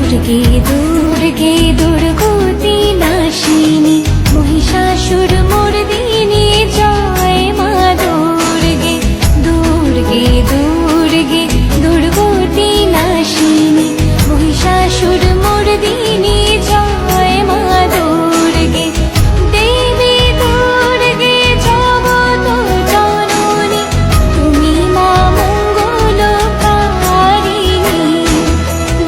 দুর্গে দুর্গে দুর্গতি নাশিনী মহিষাসুর মর্দিনী জয় মা দুর্গে দুর্গে দুর্গে দুর্গতি নাশিনী মহিষাসুর মর্দিনী জয় মা দুর্গে দেবী দুর্গে জগত জননী তুমি মা মঙ্গলকারিণী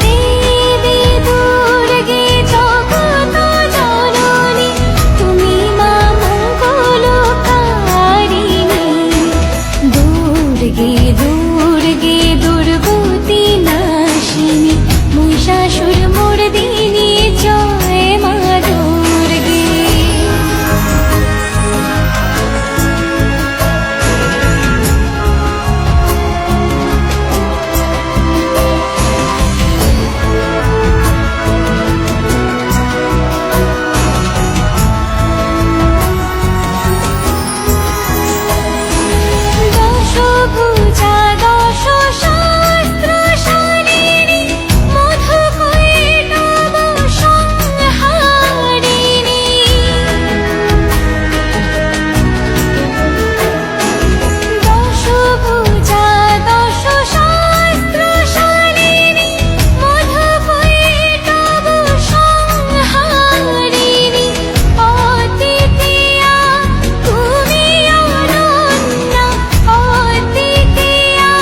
দেবী দুর্গে জগত জননী তুমি মা মঙ্গলকারিণী দুর্গে দুর্গে দুর্গতি নাশিনী মহিষাসুর মর্দিনী জয় মা দুর্গে দশভুজা দশ শাস্ত্রশালিনী মধুকৈটভ সংহারিণী দশভুজা দশ শাস্ত্রশালিনী মধুকৈটভ সংহারিণী অদ্বিতীয়া তুমি অনন্যা অদ্বিতীয়া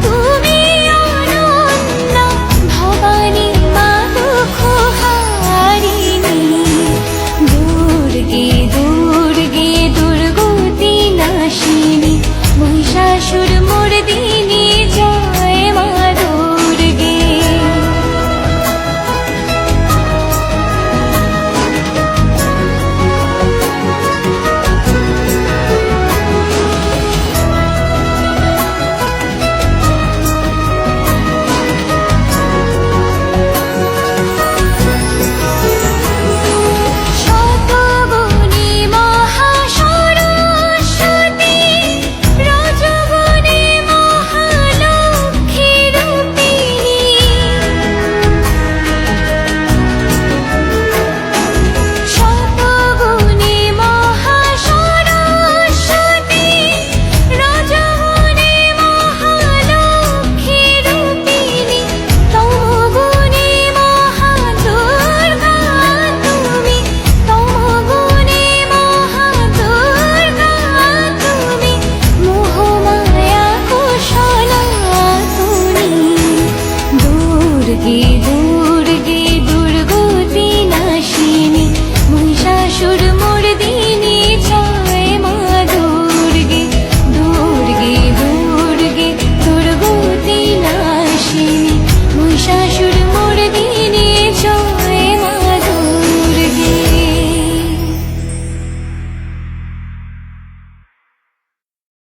তুমি অনন্যা ভবানী মা দুঃখহারিণী দুর্গে দুর্গে দুর্গতি নাশিনী মহিষাসুর মর্দিনী জয় মা দুর্গে শতগুণী মহাসরস্বতী রজগুণী মহালক্ষ্মী রূপিণী শতগুণী মহাসরস্বতী রজগুণী মহালক্ষ্মী রূপিণী তমগুণী মহাদুর্গা তুমি তমগুণী মহাদুর্গা তুমি মোহমায়া কুশলা তুমি দুর্গে